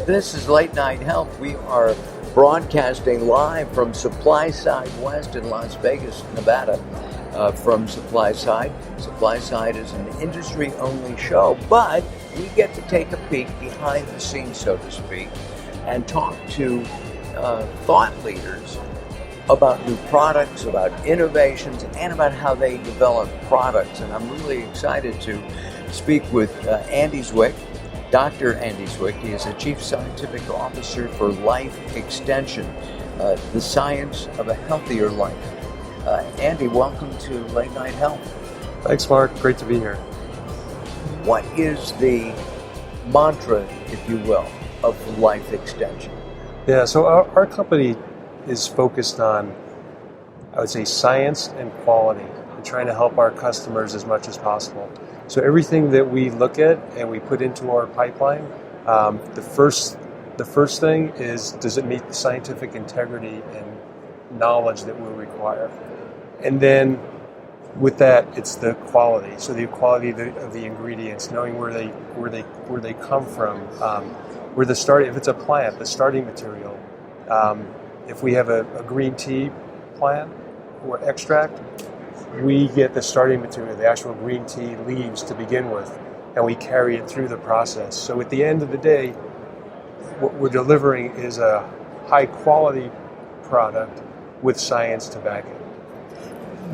This is Late Night Health. We are broadcasting live from Supply Side West in Las Vegas, Nevada. From Supply Side. Supply Side is an industry-only show, but we get to take a peek behind the scenes, so to speak, and talk to thought leaders about new products, about innovations, and about how they develop products. And I'm really excited to speak with Andy Swick, Dr. Andy Swick. He is the Chief Scientific Officer for Life Extension, the science of a healthier life. Andy, welcome to Late Night Health. Thanks, Mark. Great to be here. What is the mantra, if you will, of Life Extension? Yeah, so our company is focused on, I would say, science and quality, and trying to help our customers as much as possible. So everything that we look at and we put into our pipeline, the first thing is, does it meet the scientific integrity and knowledge that we require? And then with that, it's the quality. So the quality of the ingredients, knowing where they come from, where the starting. If it's a plant, the starting material. If we have a green tea plant or extract, we get the starting material, the actual green tea leaves to begin with, and we carry it through the process. So at the end of the day, what we're delivering is a high quality product with science to back it.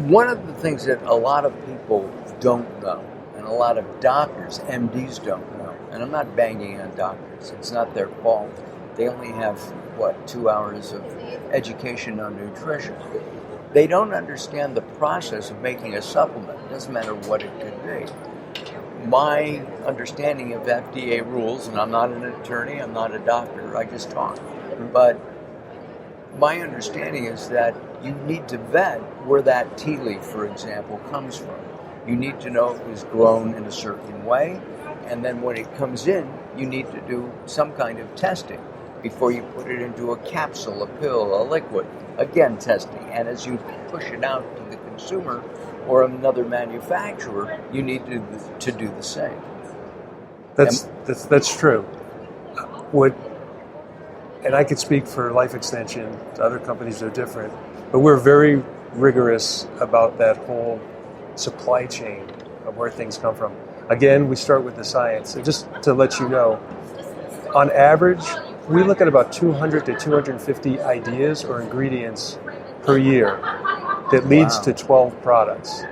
One of the things that a lot of people don't know, and a lot of doctors, MDs don't know, and I'm not banging on doctors, it's not their fault. They only have, 2 hours of education on nutrition. They don't understand the process of making a supplement. It doesn't matter what it could be. My understanding of FDA rules, and I'm not an attorney, I'm not a doctor, I just talk, but my understanding is that you need to vet where that tea leaf, for example, comes from. You need to know it was grown in a certain way, and then when it comes in, you need to do some kind of testing before you put it into a capsule, a pill, a liquid. Again, testing. And as you push it out to the consumer or another manufacturer, you need to do the same. That's true. And I could speak for Life Extension. Other companies are different, but we're very rigorous about that whole supply chain of where things come from. Again, we start with the science. And just to let you know, on average, we look at about 200 to 250 ideas or ingredients per year that leads to 12 products.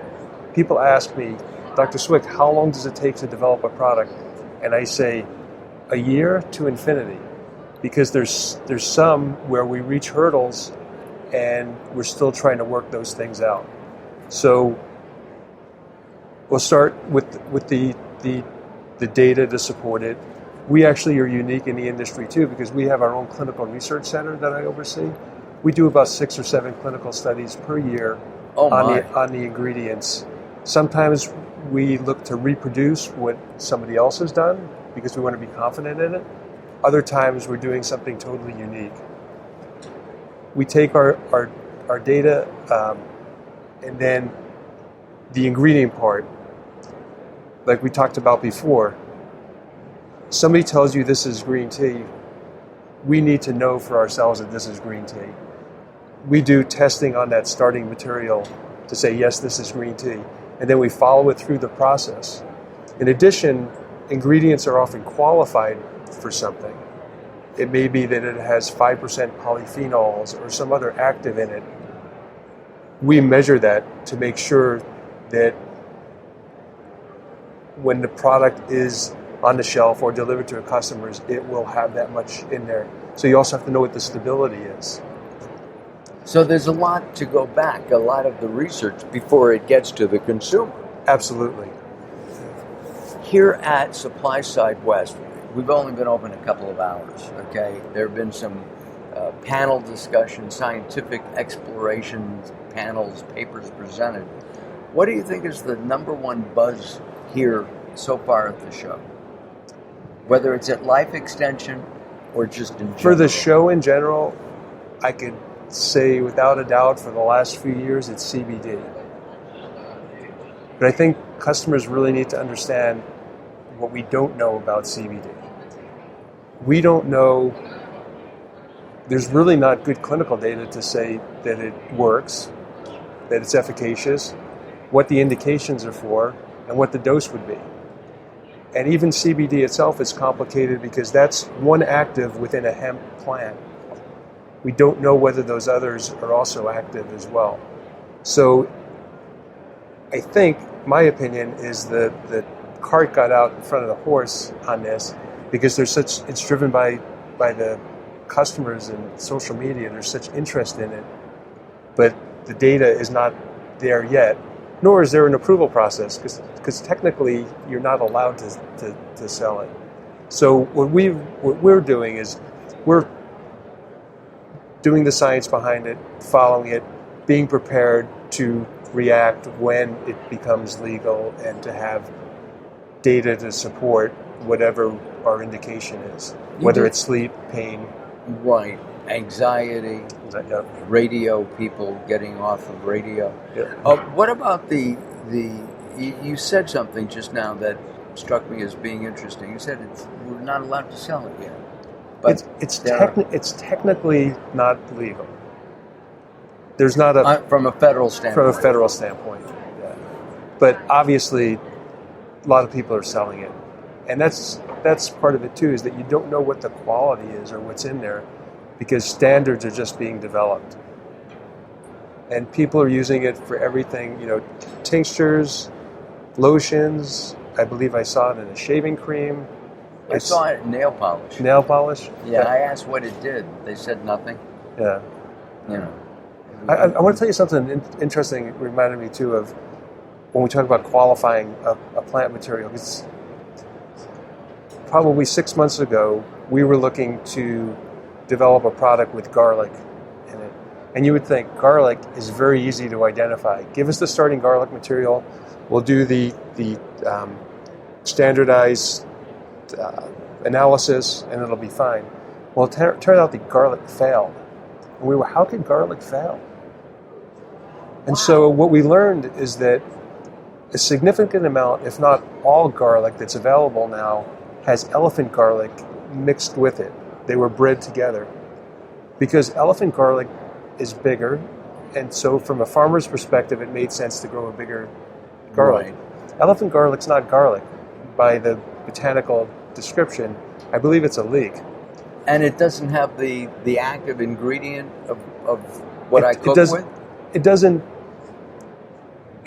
People ask me, Dr. Swick, how long does it take to develop a product? And I say, a year to infinity. Because there's some where we reach hurdles and we're still trying to work those things out. So we'll start with the data to support it. We actually are unique in the industry too, because we have our own clinical research center that I oversee. We do about 6 or 7 clinical studies per year on the ingredients. Sometimes we look to reproduce what somebody else has done because we want to be confident in it. Other times we're doing something totally unique. We take our data and then the ingredient part, like we talked about before. Somebody tells you this is green tea, we need to know for ourselves that this is green tea. We do testing on that starting material to say, yes, this is green tea, and then we follow it through the process. In addition, ingredients are often qualified for something. It may be that it has 5% polyphenols or some other active in it. We measure that to make sure that when the product is on the shelf or delivered to customers, it will have that much in there. So you also have to know what the stability is. So there's a lot to go back, a lot of the research before it gets to the consumer. Absolutely. Here at Supply Side West, we've only been open a couple of hours, okay? There have been some panel discussions, scientific explorations, panels, papers presented. What do you think is the number one buzz here so far at the show? Whether it's at Life Extension or just in general? For the show in general, I could say without a doubt for the last few years it's CBD. But I think customers really need to understand what we don't know about CBD. we don't know. There's really not good clinical data to say that it works, that it's efficacious, what the indications are for, and what the dose would be. And even CBD itself is complicated because that's one active within a hemp plant. We don't know whether those others are also active as well. So I think, my opinion, is the cart got out in front of the horse on this because it's driven by the customers and social media. There's such interest in it, but the data is not there yet, nor is there an approval process because technically you're not allowed to sell it. So what we're doing is we're doing the science behind it, following it, being prepared to react when it becomes legal and to have data to support whatever our indication is, whether it's sleep, pain. Right. Anxiety, radio, people getting off of radio. Yeah. What about you said something just now that struck me as being interesting. You said we're not allowed to sell it yet. But it's technically not legal. There's not from a federal standpoint. From a federal standpoint, yeah. But obviously, a lot of people are selling it, and that's part of it too. Is that you don't know what the quality is or what's in there, because standards are just being developed, and people are using it for everything. Tinctures, lotions. I believe I saw it in a shaving cream. I saw it in nail polish. Nail polish? Yeah, I asked what it did. They said nothing. Yeah. I want to tell you something interesting. It reminded me, too, of when we talk about qualifying a plant material. Because probably 6 months ago, we were looking to develop a product with garlic in it. And you would think garlic is very easy to identify. Give us the starting garlic material. We'll do the standardized analysis, and it'll be fine. Well, it turned out the garlic failed. And how could garlic fail? And so what we learned is that a significant amount, if not all garlic that's available now, has elephant garlic mixed with it. They were bred together. Because elephant garlic is bigger, and so from a farmer's perspective, it made sense to grow a bigger garlic. Right. Elephant garlic's not garlic by the botanical description. I believe it's a leek. And it doesn't have the active ingredient of what I cook with? It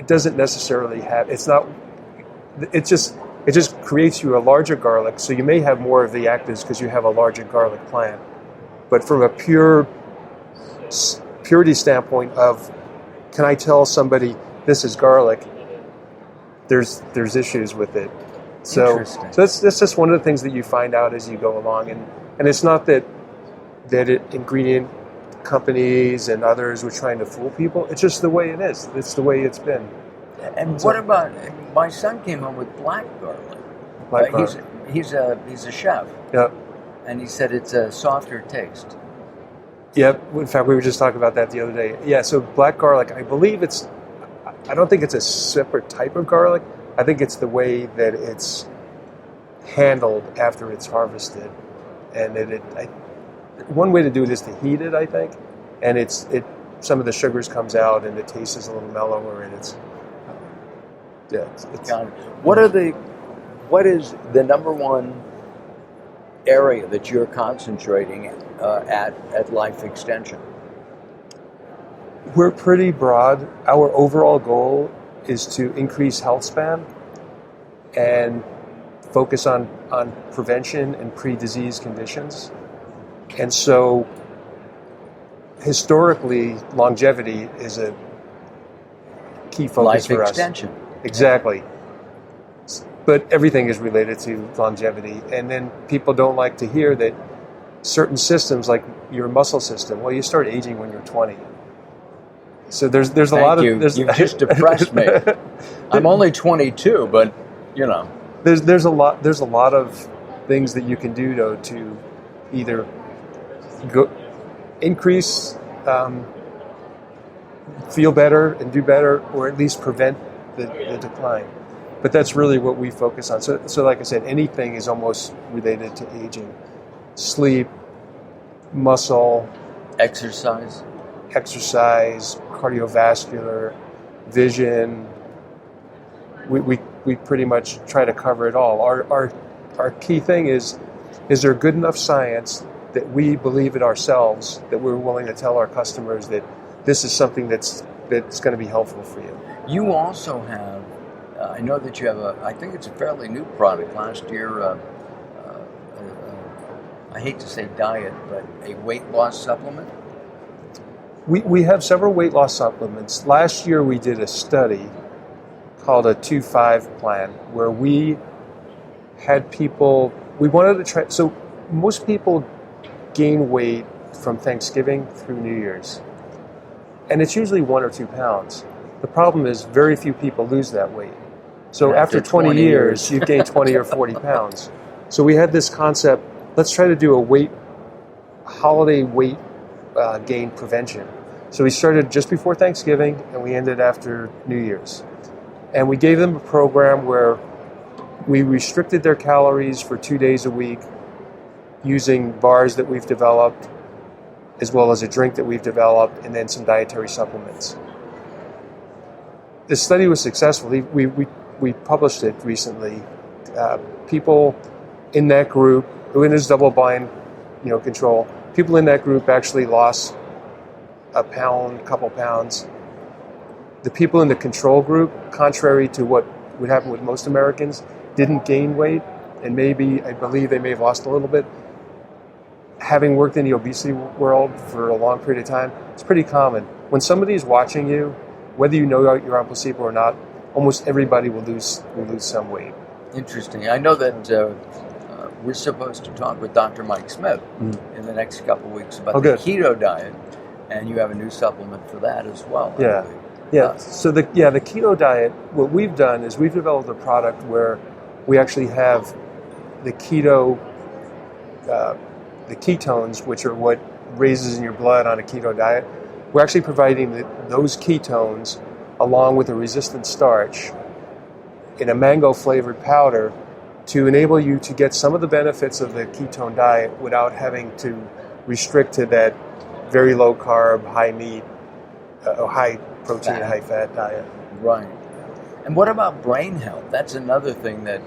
doesn't necessarily have, it just creates you a larger garlic, so you may have more of the actives because you have a larger garlic plant. But from a purity standpoint of, can I tell this is garlic, there's issues with it. So that's just one of the things that you find out as you go along, and it's not that ingredient companies and others were trying to fool people. It's just the way it is. It's the way it's been. And what about my son came home with black garlic? Black garlic. He's a chef. Yep. And he said it's a softer taste. Yep. In fact, we were just talking about that the other day. Yeah. So black garlic, I believe I don't think it's a separate type of garlic. I think it's the way that it's handled after it's harvested, and one way to do it is to heat it, I think, and some of the sugars comes out and the taste is a little mellower, and it's what is the number one area that you're concentrating at Life Extension? We're pretty broad. Our overall goal is to increase health span and focus on prevention and pre-disease conditions. And so historically, longevity is a key focus for us. Life extension. Exactly. But everything is related to longevity. And then people don't like to hear that certain systems, like your muscle system, well, you start aging when you're 20. So there's a lot of... You've just depressed me. I'm only 22, but, There's a lot of things that you can do, though, to either increase, feel better and do better, or at least prevent the decline. But that's really what we focus on. So like I said, anything is almost related to aging. sleep, muscle, Exercise. cardiovascular, vision. We pretty much try to cover it all. Our key thing is there good enough science that we believe it ourselves, that we're willing to tell our customers that this is something that's going to be helpful for you. You also have, I know that you have I think it's a fairly new product. Last year, I hate to say diet, but a weight loss supplement. We have several weight loss supplements. Last year we did a study called a 2-5 plan where we had people, we wanted to try, so most people gain weight from Thanksgiving through New Year's. And it's usually 1 or 2 pounds. The problem is very few people lose that weight. So after 20 years, you've gained 20 or 40 pounds. So we had this concept, let's try to do a holiday weight gain prevention. So we started just before Thanksgiving and we ended after New Year's. And we gave them a program where we restricted their calories for 2 days a week using bars that we've developed, as well as a drink that we've developed, and then some dietary supplements. The study was successful. We published it recently. People in that group, when there's double-blind, control, people in that group actually lost a couple pounds. The people in the control group, contrary to what would happen with most Americans, didn't gain weight, and I believe they may have lost a little bit. Having worked in the obesity world for a long period of time, it's pretty common. When somebody's watching you, whether you know you're on placebo or not, almost everybody will lose some weight. Interesting. I know that we're supposed to talk with Dr. Mike Smith in the next couple of weeks about the keto diet, and you have a new supplement for that as well. Yeah. So the keto diet, what we've done is we've developed a product where we actually have the ketones, which are what raises in your blood on a keto diet. We're actually providing those ketones along with a resistant starch in a mango-flavored powder to enable you to get some of the benefits of the ketone diet without having to restrict to that very low-carb, high-meat, high protein, high-fat diet. Right. And what about brain health? That's another thing that,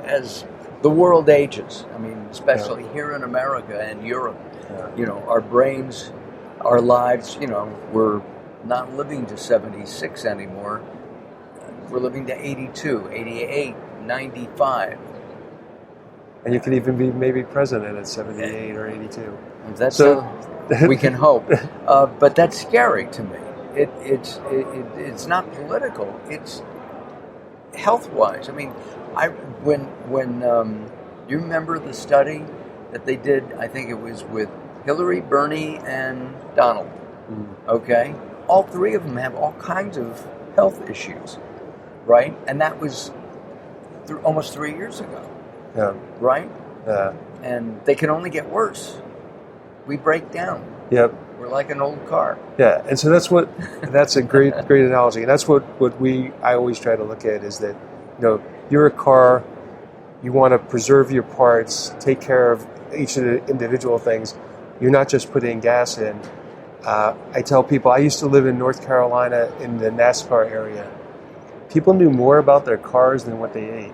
as the world ages, especially here in America and Europe, our brains, our lives, we're not living to 76 anymore. We're living to 82, 88, 95. And you could even be maybe president at 78 or 82. That's we can hope. But that's scary to me. It's not political. It's health-wise. When you remember the study that they did, I think it was with Hillary, Bernie, and Donald. Okay? All three of them have all kinds of health issues, right? And that was almost 3 years ago. Yeah. Right? Yeah. And they can only get worse. We break down. Yep. We're like an old car. Yeah, and so that's a great analogy. And that's what I always try to look at is that, you're a car, you want to preserve your parts, take care of each of the individual things. You're not just putting gas in. I tell people, I used to live in North Carolina in the NASCAR area. People knew more about their cars than what they ate.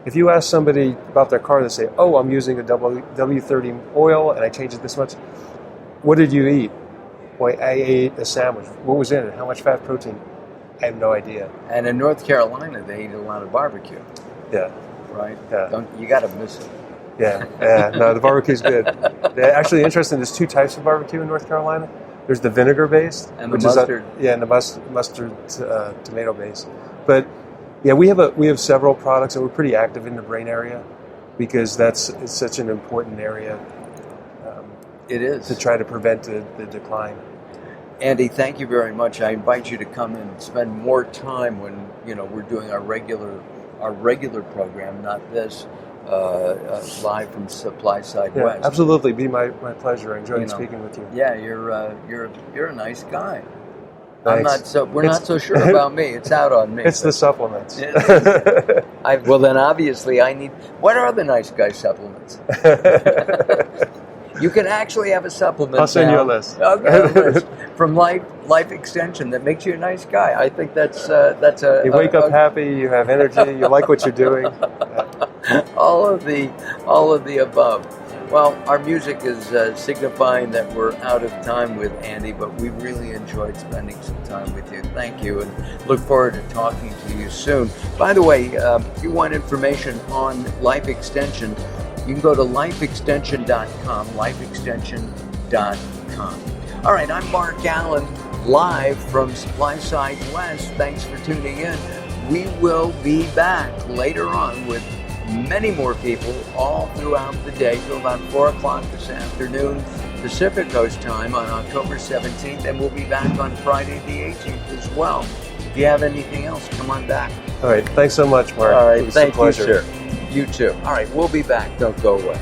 If you ask somebody about their car, they say, oh, I'm using a W30 oil and I changed it this much. What did you eat? Well, I ate a sandwich. What was in it? How much fat, protein? I have no idea. And in North Carolina, they eat a lot of barbecue. Yeah. Right? Yeah. You got to miss it. Yeah. No, the barbecue's good. Actually, interesting, there's 2 types of barbecue in North Carolina. There's the vinegar-based. And the mustard. And the mustard tomato-based. But, yeah, we have several products, and we're pretty active in the brain area because it's such an important area. It is. To try to prevent the decline. Andy, thank you very much. I invite you to come and spend more time when we're doing our regular program, not this live from Supply Side West. Absolutely, be my pleasure. I enjoyed speaking with you. Yeah, you're a nice guy. Thanks. We're not so sure about me. It's out on me. It's the supplements. Well, then obviously I need. What are the nice guy supplements? You can actually have a supplement. I'll send now. you a list. Okay, a list from Life Extension that makes you a nice guy. I think that's a. You wake up happy. You have energy. You like what you're doing. All of the above. Well, our music is signifying that we're out of time with Andy, but we really enjoyed spending some time with you. Thank you, and look forward to talking to you soon. By the way, if you want information on Life Extension, you can go to lifeextension.com, lifeextension.com. All right, I'm Mark Alyn, live from Supply Side West. Thanks for tuning in. We will be back later on with many more people all throughout the day till about 4 o'clock this afternoon Pacific Coast time on October 17th, and we'll be back on Friday the 18th as well. If you have anything else, come on back. All right. Thanks so much, Mark. All right. It was Thank a pleasure. you, sir. You too. All right. We'll be back. Don't go away.